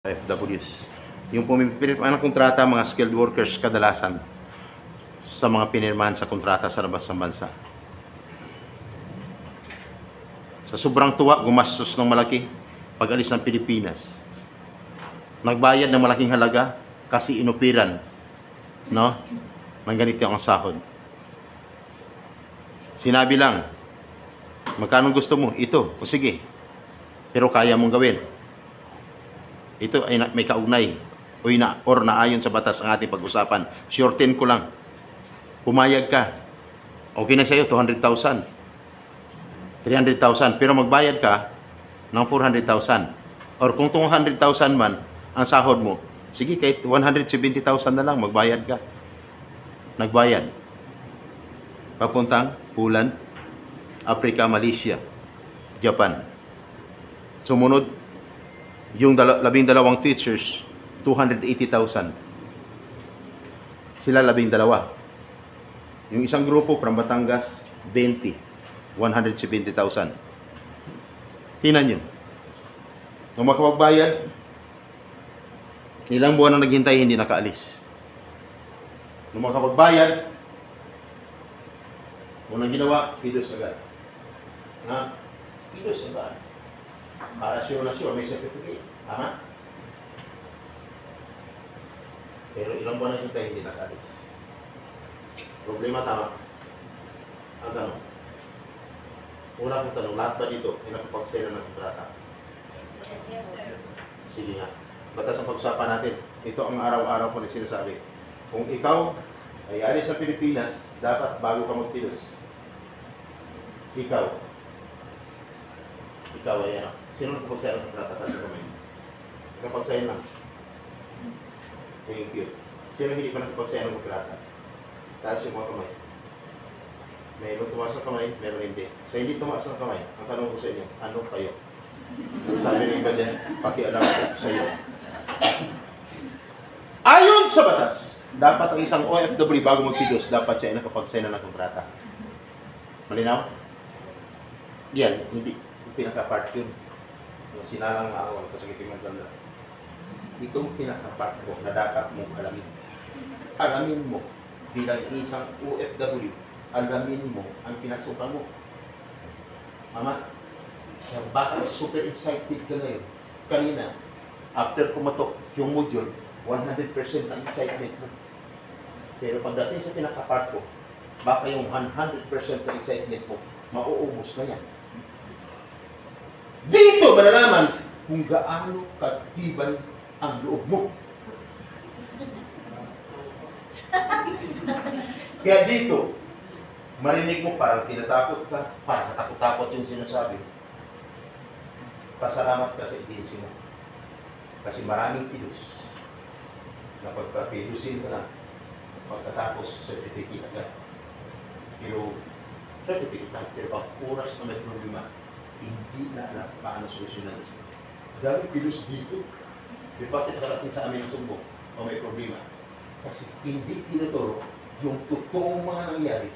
OFWs. Yung pumipirma ng kontrata, mga skilled workers kadalasan sa mga pinirmahan sa kontrata sa labas ng bansa. Sa sobrang tuwa, gumastos ng malaki pag-alis ng Pilipinas. Nagbayad ng malaking halaga kasi inupiran, no? Ng ganito ang sahod. Sinabi lang, magkano gusto mo? Ito. O sige. Pero kaya mong gawin. Ito ay may kaugnay or naayon sa batas ang ating pag-usapan. Shorten ko lang. Pumayag ka. Okay na sa'yo, 200,000. 300,000. Pero magbayad ka ng 400,000. Or kung 200,000 man ang sahod mo, sige, kahit 170,000 na lang, magbayad ka. Nagbayad. Papuntang Poland, Africa, Malaysia, Japan. Sumunod, yung 12 teachers, 280,000. Sila 12. Yung isang grupo from Batangas, 20. 170,000. Tingnan nyo. Nung makapagbayad, ilang buwan na naghintay, hindi nakaalis. Nung makapagbayad, unang ginawa, pidos agad. Ha? Pidos agad. Para sure na sure, may certificate. Tama? Pero ilang buwan na hintay, hindi nakaalis. Problema, tama? Ang tanong. Una kong tanong, lahat ba dito ay nakapag-sign ng kontrata? Yes, sir. Sige nga. Batas ang pag-usapan natin. Ito ang araw-araw ko na sinasabi. Kung ikaw ay alis sa Pilipinas, dapat bago ka magtilos. Ikaw ay ano? Sino nakapag-sign ng kontrata? Tanong ko may. Nakapag-sign lang. Thank you. Sino hindi pa nakapag-sign ng kontrata? Taas yung mga kamay. Meron tumaas ang kamay, meron hindi. Sa hindi tumaas ang kamay, ang tanong ko sa inyo, ano kayo? Sabi ng iba dyan, pakialam ko sa iyo. Ayon sa batas, dapat ang isang OFW bago magpidos, dapat siya ay nakapag-sign na ng kontrata. Malinaw? Yan, hindi. Yung pinaka-part yun. Yung sinalang awal, kasakit yung maganda. Itong pinaka-part ko na dapat mong alamin. Alamin mo bilang isang OFW, alamin mo ang pinasukan mo. Mama, baka super excited ka ngayon. Kanina, after kumatok yung module, 100% ang excitement mo. Pero pagdating sa pinaka-part ko, baka yung 100% ng excitement mo, mauubos na yan. Dito malalaman kung gaano katibay ang loob mo. Kaya dito, marinig mo parang tinatakot ka, parang katakot-takot yung sinasabi. Pasalamat ka sa agency mo. Kasi maraming pilos na pagka-pilusin ka na, pagkatapos certificate agad. Pero certificate lang, pero pag oras na may problema, hindi na alam paano solusyonan. Dahil pilos dito, di bakit nakarating sa amin ang sumbong o may problema? Kasi hindi tinuturo yung totoong mga nangyari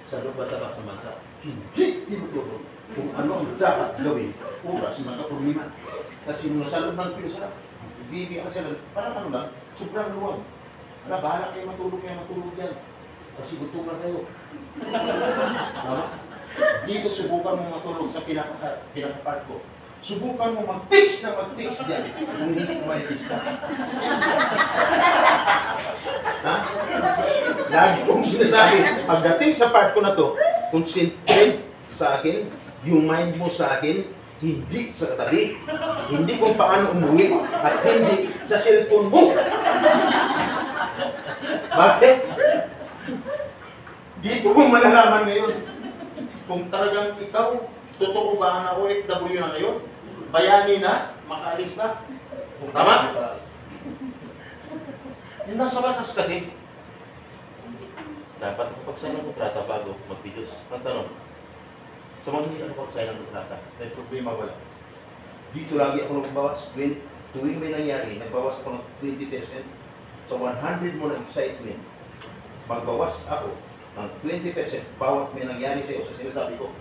sa loob at labas ng bansa. Hindi tinuturo kung ano ang dapat gawin oras na nagka-problema. Kasi nung nasa loob ng pilos na, bibigyan ka sila, parang ano lang, sobrang luwag. Bahala kayo matulog dyan. Kasi gutukan kayo. Tama? Dito subukan mo matulog sa pinaka-part ko. Subukan mo mag-tics dyan. Kung hindi ko may-tics na. Ha? Lagi kong sinasabi, pagdating sa part ko na to, concentrate sa akin, yung mind mo sa akin, hindi sa katabi, hindi kung paano umuwi, at hindi sa cellphone mo. Bakit? Dito mo malalaman ngayon kung talagang ikaw, totoo ba na OFW na ngayon? Bayani na, makaalis na. Kung tama? Yung nasa batas kasi, dapat kapag-sign ng kontrata bago magpidos. Ang tanong, sa mga hindi kapag-sign ng kontrata, may problema wala. Dito lagi ako nagbawas. Tuwing may nangyari, nagbawas ako ng 20%. So 100 mo na excitement. Magbawas ako ng 20% bawat may nangyari sa iyo sa sinasabi ko.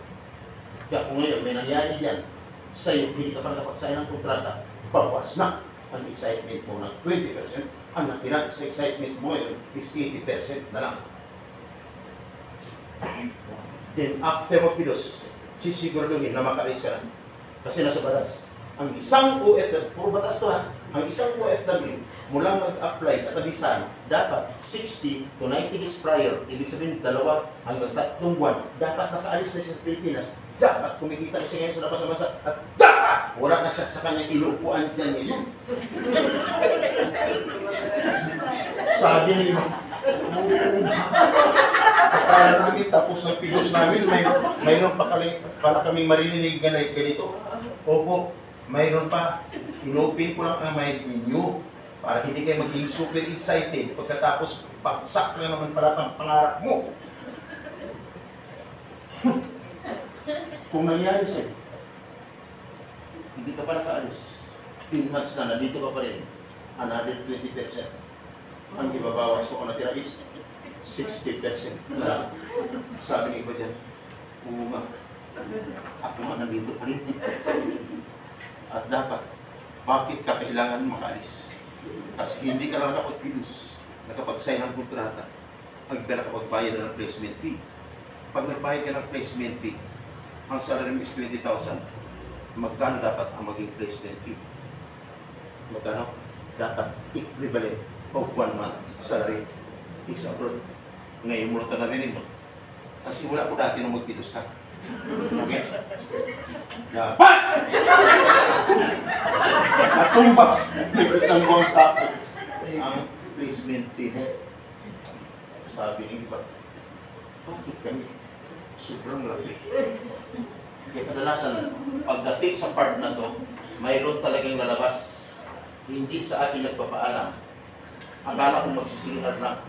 Kaya kung ngayon may nangyari dyan, sa iyo, hindi ka pa nakapag-sign ng kontrata, bawas na. ang excitement mo ng 20%, ang natira sa excitement mo ngayon is 80% na lang. Then after mo pilos, sisiguraduhin na maka-raise ka na. Kasi nasa batas. Ang isang OFW, puro batas to ha, ang isang OFW, mula mag-apply at abisan, dapat 60 to 90 days prior, ibig sabihin 2 hanggang 3 buwan, dapat nakaalis na siya sa Pilipinas, dapat kumikita na siya ngayon sa labas ng bansa, at dapat wala na siya sa kanyang inuupuan dyan ngayon. Sabi niya, akala namin tapos ng pigos namin, mayroon pa pala kaming maririnig na ganito. Opo, mayroon pa. Inopen ko lang ang mind ninyo para hindi kayo maging super excited pagkatapos pagsak na naman pala ang pangarap mo. Kung nangyari sa'yo, hindi ka pa nakaalis, 10 months na, nandito ka pa rin, another 20%. Ang ibabawas ko kung natira is 60% na lang. Sabi ni iba dyan, oo nga, ako nga nandito pa rin. At dapat, bakit ka kailangan makaalis? Kasi hindi ka lang nakapag-produce, nakapag-sign ng kontrata, pag nakapagbayad ng placement fee. Pag nagbayad ka ng placement fee, ang salary mo is 20,000, magkano dapat ang maging placement fee? Magkano? Dapat equivalent of 1 month salary is abroad. Ngayon mo lang ito narinig mo. Kasi wala ko dati nung mag-produce ka. Okay? Dapat! Natumbas ng isang buwang sa akin ang placement fee mo. Sabi ng iba, bakit kami? Sobrang laki. Kaya kadalasan, pagdating sa part na to, mayroon talagang lalabas. Hindi sa akin nagpapaalam. Akala kong magsisingar na.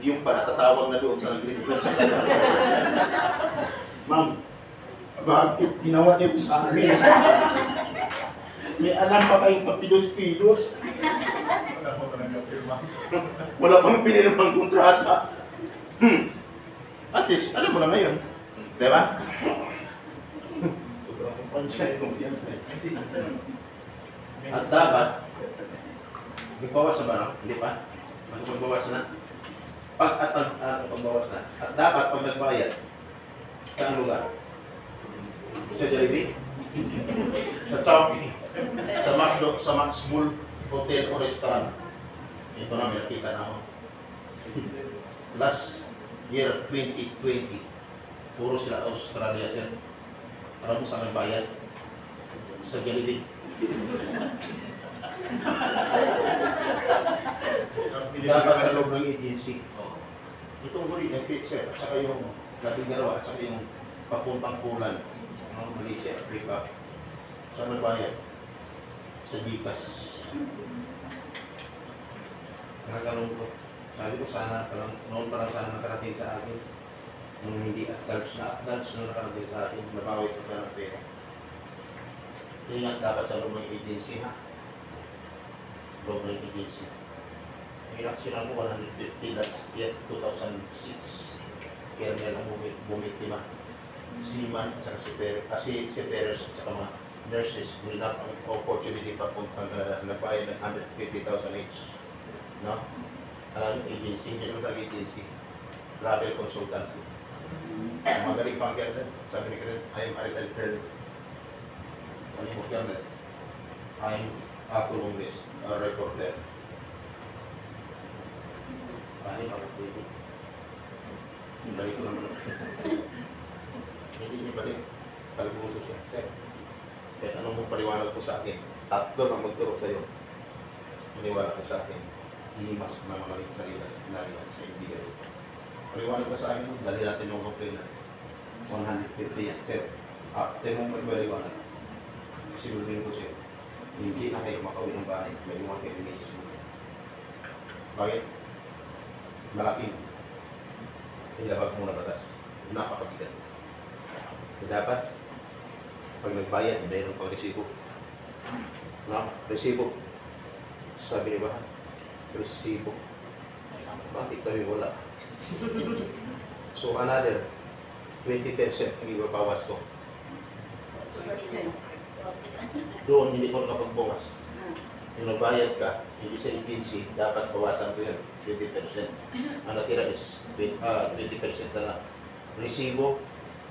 Yung pala tatawag na doon sa nag-request sa kanya. Ma'am, bakit ginawa niyo sa amin? May alam pa kayong papilos-pilos? Wala pang pinirmang kontrata. At least, alam mo na ngayon. Diba? Sobrang pansya yung kumpiyansa. At dapat, magbawas na ba? No? Hindi pa? Magbawas na? Pagbawas na. At dapat, pag nagbayad, saan lugar? Sa Jollibee? Sa Chowking? Sa McDo? Sa Max Mall? Hotel o restaurant? Ito na, may nakita na ako. Last year, 2020, puro sila Australia, sir. Alam mo saan nagbayad? Sa Jollibee. Dapat sa loob ng agency. Itong huli, yung picture, at saka yung labing dalawa, at saka yung papuntang Poland, Malaysia, Africa. Saan nagbayad? Sa Gcash. Nakakalong ko. Sabi ko sana, noon pa lang sana nakarating sa akin. Nung hindi adults na nakarating sa akin, nabawi ko sana pera. Ingat dapat sa loob ng agency, ha? Loob ng agency. Ilang sila mo 150 last year, 2006. Kaya nila lang bumiktima. Seaman at saka si Perez at saka mga nurses, nila ang opportunity pa kung nagbayad ng 150,000 each. No? Alam yung agency, hindi naman talaga agency. Travel consultancy. Magaling pang Kernel. Sabi ni Kernel, I am Ariel Kernel. Sabi mo Kernel, I am a columnist, a reporter. Paano ako pwede? Balik ko naman. Hindi niya balik. Talbuso siya. Sir, kahit anong mong paliwanag ko sa akin, tatlo na magturo sa iyo. Paliwanag ko sa akin, hindi mas mamamalit sa narilas sa ibigay. Paliwanag ko sa akin, dali natin yung complainants. 150 yan. Sir, after mong paliwanag, sisiguraduhin ko siya, hindi na kayo makauwi ng bahay. May iwan kayo ng isis mo. Bakit? Malaking. Ilabag mo na batas. Napakabigat. Dapat, pag nagbayad, mayroon pang resibo. No? Resibo. Sabi ni Bahan, resibo. Bakit kami wala? So another 20% ang ibabawas ko. Doon hindi ko nakapagbawas. Yung nagbayad ka, hindi sa agency, dapat bawasan ko yun, 20%. Ang natira is 20% na lang. Resibo,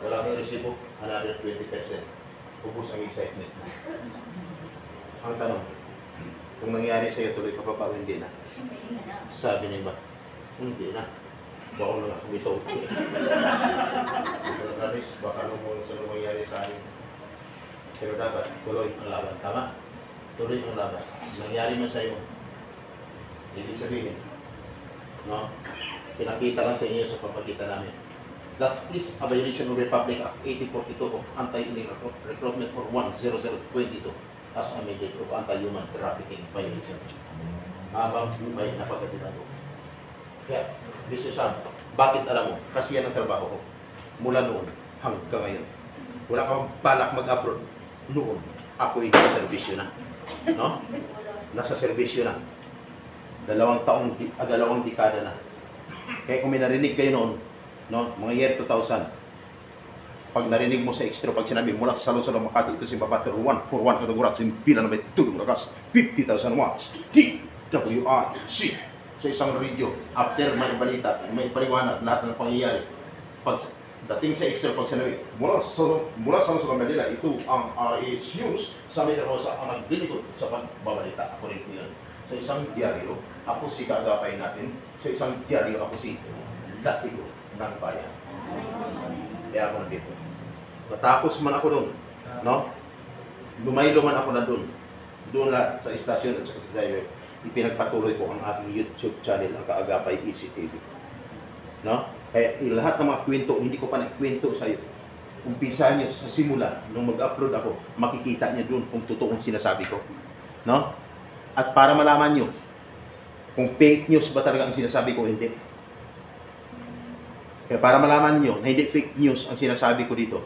wala kang resibo, another 20%. Ubus ang excitement mo. Ang tanong, kung nangyari sa'yo, tuloy ka pa ba o hindi na? Sabi niya ba? Hindi na. Baka na nga kumisaw ko. Aris, baka ano mo sa mangyari sa akin. Pero dapat, tuloy ang laban. Tama? Tuloy ang laban. Nangyari man sa'yo, ibig sabihin, no? Pinakita lang sa inyo sa pagpakita namin. That is a violation of Republic Act 8042 of Anti-Illegal Recruitment for 10022 as amended of Anti-Human Trafficking Violation. Habang buhay na pagkatitado. Kaya, Mr. Sam, bakit alam mo? Kasi yan ang trabaho ko. Mula noon hanggang ngayon. Wala kang balak mag-abroad. Noon, ako'y nasa servisyo na. No? Nasa servisyo na. Dalawang dekada na. Kaya kung may narinig kayo noon, no, mga year 2000, pag narinig mo sa extra, pag sinabi mula sa salon-salon Makati, ito si Babater 141 Kadugurat, simpila na may tulong lakas, 50,000 watts, TWIC, sa isang radio, after may balita, may paliwanag, lahat ng pangyayari. Pag dating sa extra, pag sinabi, mula sa salon Manila, ito ang RH News sa Mira Rosa ang naglilingkod sa pagbabalita. Ako rin po yan. Sa isang dyaryo, ako si Kagapay natin. Sa isang dyaryo, ako si Latigo ng Bayan. Kaya ako nandito. Natapos man ako doon, no? Lumaylo man ako na doon. Doon na sa istasyon at sa highway, ipinagpatuloy ko ang aking YouTube channel, ang Kaagapay ECTV. No? Kaya lahat ng mga kwento, hindi ko pa nagkwento sa iyo. Umpisa niyo sa simula, nung mag-upload ako, makikita niyo doon kung totoong sinasabi ko. No? At para malaman niyo kung fake news ba talaga ang sinasabi ko, hindi. Kaya para malaman niyo na hindi fake news ang sinasabi ko dito.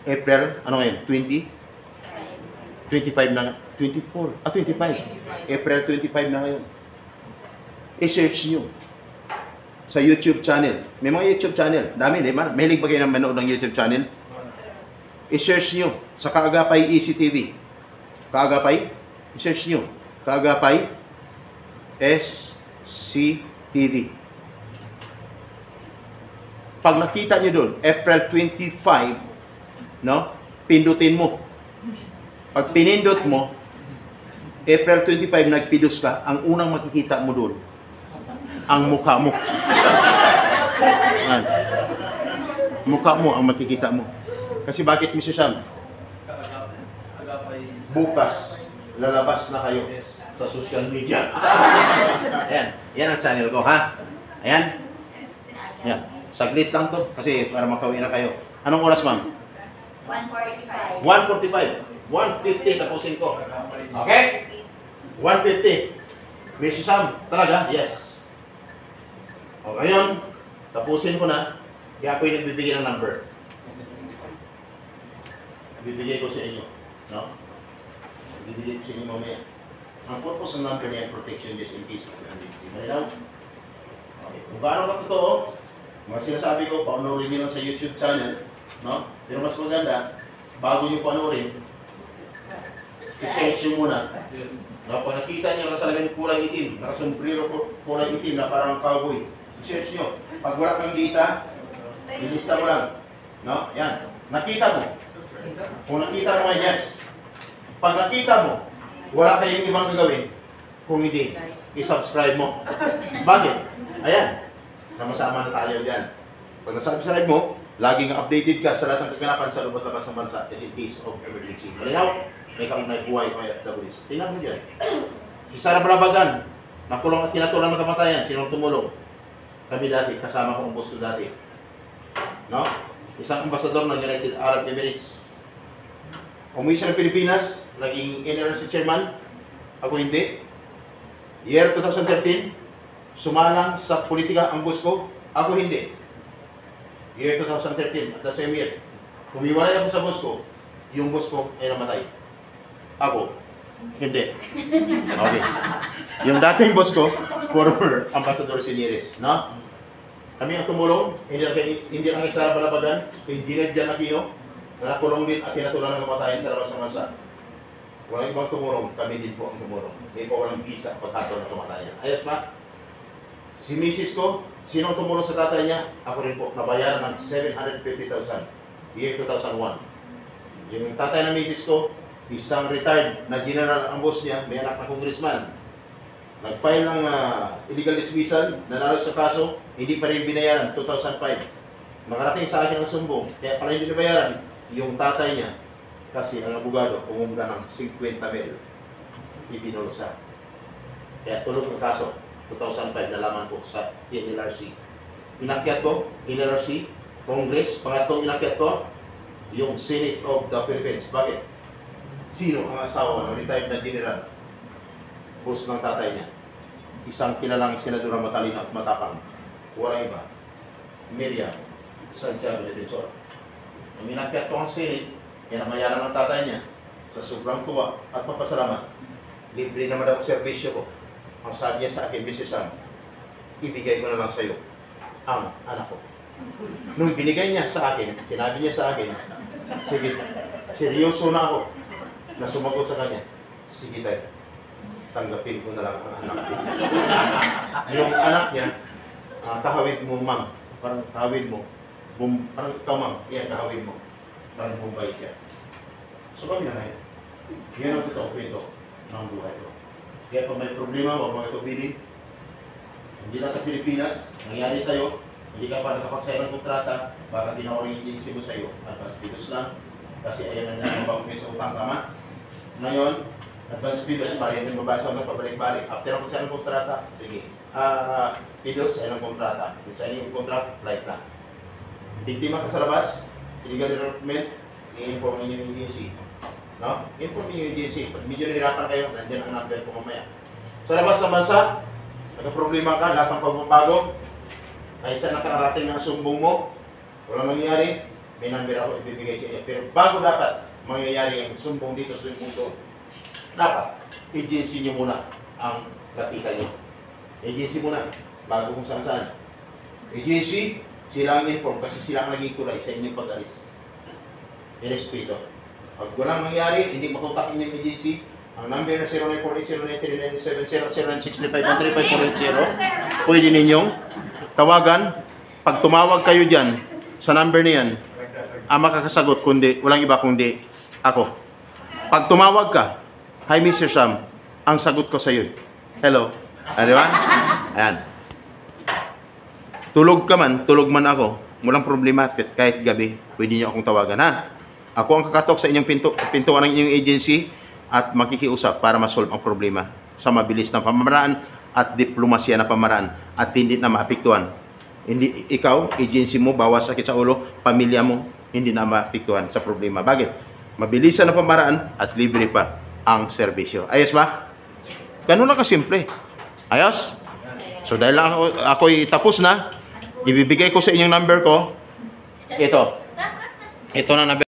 April, ano ngayon? 20? 25 na, 24, 25. April 25 na ngayon. I-search niyo sa YouTube channel. May mga YouTube channel. Dami, di ba? Mahilig ba kayo ng manood ng YouTube channel? I-search niyo sa Kaagapay ECTV. Kaagapay? I-search niyo. Kaagapay SCTV. Pag nakita niyo doon, April 25, no? Pindutin mo. Pag pinindot mo, April 25, nagpidos ka, ang unang makikita mo doon, ang mukha mo. Mukha mo ang makikita mo. Kasi bakit, Mr. Sam? Bukas, lalabas na kayo sa social media. Ayan, yan ang channel ko, ha? Ayan. Ayan. Saglit lang to, kasi para makauwi na kayo. Anong oras, ma'am? 145. 1:45. 1:50 tapusin ko. Okay? 1:50. Mr. Sam, talaga? Yes. O ngayon, tapusin ko na. Kaya ako yung nagbibigay ng number. Bibigay ko sa inyo. No? Bibigay ko sa inyo mamaya. Ang purpose ng number niya, protection just in case. Malinaw? Okay. Kung gaano ka totoo, mga sinasabi ko, paunurin nyo lang sa YouTube channel. No? Pero mas maganda, bago nyo paunurin, i-search nyo muna. No? Pag nakita nyo nakasalagang kulay itim, nakasombrero kulay itim na parang cowboy, i-search nyo. Pag wala kang data, ilista mo lang. No? Yan. Nakita mo. Kung nakita mo, yes. Pag nakita mo, wala kayong ibang gagawin. Kung hindi, i-subscribe mo. Bakit? Ayan. Sama-sama na tayo dyan. Pag nasubscribe mo, laging updated ka sa lahat ng kaganapan sa loob at labas ng bansa kasi in case of emergency. Malinaw? May kaunay buhay o FWs. Tingnan mo dyan. Si Sara Brabagan, nakulong at tinatulang ng kamatayan. Sinong tumulong? Kami dati, kasama ko ang boss ko dati. No? Isang ambasador ng United Arab Emirates. Umuwi siya ng Pilipinas, naging NRC chairman. Ako hindi. Year 2013, sumalang sa politika ang boss ko. Ako hindi. Year 2013, at the same year, humiwalay ako sa boss ko. Yung boss ko ay namatay. Ako, hindi. Okay. Yung dating boss ko, former Ambassador Siniris. No? Kami ang tumulong, hindi lang isa Balabagan, Engineer Jan Aquino, na nakulong din at tinatulang ng kamatayan sa labas ng bansa. Walang ibang tumulong, kami din po ang tumulong. Hindi po walang visa pagkataon na tumatay. Ayos ba? Si Mrs. ko, sino ang tumulong sa tatay niya? Ako rin po, nabayaran ng 750,000 year 2001. Yung tatay ng Mrs. ko, isang retired na general ang boss niya, may anak na congressman. Nag-file ng illegal dismissal, nanalo sa kaso, hindi pa rin binayaran, 2005. Nakarating sa akin ang sumbong, kaya pala hindi nabayaran yung tatay niya. Kasi ang abogado, umumula ng 50 mil, ipinulusa. Kaya tulog ang kaso, 2005, nalaman ko sa NLRC. Inakyat ko, NLRC, Congress, pangatlong inakyat ko, yung Senate of the Philippines. Bakit? Sino ang asawa ng retired na general? Boss ng tatay niya. Isang kilalang senadora matalino at matapang. Walang iba. Miriam Santiago de Benzor. Ang inakyat ko ang Senate, kaya namayaran ng tatay niya sa sobrang tuwa at papasalamat. Libre naman ako serbisyo ko. Ang sabi niya sa akin, Mrs. Sam, ibigay ko na lang sa iyo ang anak ko. Nung binigay niya sa akin, sinabi niya sa akin, sige, seryoso na ako na sumagot sa kanya. Sige tayo, tanggapin ko na lang ang anak ko. Yung anak niya, kahawid mo, ma'am. Parang kahawid mo. Parang ikaw, ma'am. Yan, kahawid mo. Parang Bombay siya. So kami na ngayon. Yan ang totoo kwento ng buhay ko. Kaya kung may problema, huwag mo ito bilhin. Hindi na sa Pilipinas, nangyari sa'yo, hindi ka pa nakapagsayo ng kontrata, baka ginawa rin yung agency mo sa'yo. Advance bidos lang, kasi ayan na ang bawang sa utang, tama? Ngayon, advance bidos, pa rin yung mabasa ng pabalik-balik. After ang pagsayo ng kontrata, sige. Bidos, ayan ang kontrata. Kung sa'yo yung kontrata, flight na. Biktima ka sa labas, illegal development, i-inform ninyo yung agency. No? Inform ninyo yung agency. Pag medyo nahirapan kayo, nandiyan ang number ko mamaya. Sa labas ng bansa, nagka-problema ka, lahat ng pagbabago, kahit saan nakarating ang sumbong mo, walang nangyari, may number ako ibibigay sa inyo. Pero bago dapat mangyayari ang sumbong dito, sumbong doon, dapat agency nyo muna ang lapitan nyo. Agency muna, bago kung saan-saan. Agency, sila ang inform kasi sila ang naging tulay sa inyong pag-alis. Irespeto. Pag walang mangyari, hindi makontakin yung agency, ang number na 0948-0937-0965-135-480, pwede ninyong tawagan. Pag tumawag kayo dyan, sa number na yan, ang makakasagot, kundi, walang iba kundi ako. Pag tumawag ka, hi Mr. Sam, ang sagot ko sa iyo, hello. Di ba? Ayan. Tulog ka man, tulog man ako, walang problema, kahit gabi, pwede niyo akong tawagan, ha? Ako ang kakatok sa inyong pintuan ng inyong agency at makikiusap para ma-solve ang problema sa mabilis na pamamaraan at diplomasya na pamaraan at hindi na maapektuhan. Hindi ikaw, agency mo, bawas sakit sa ulo, pamilya mo, hindi na maapektuhan sa problema. Bakit? Mabilisan na pamaraan at libre pa ang serbisyo. Ayos ba? Ganun lang kasimple. Ayos? So dahil ako'y tapos na, ibibigay ko sa inyong number ko. Ito na number.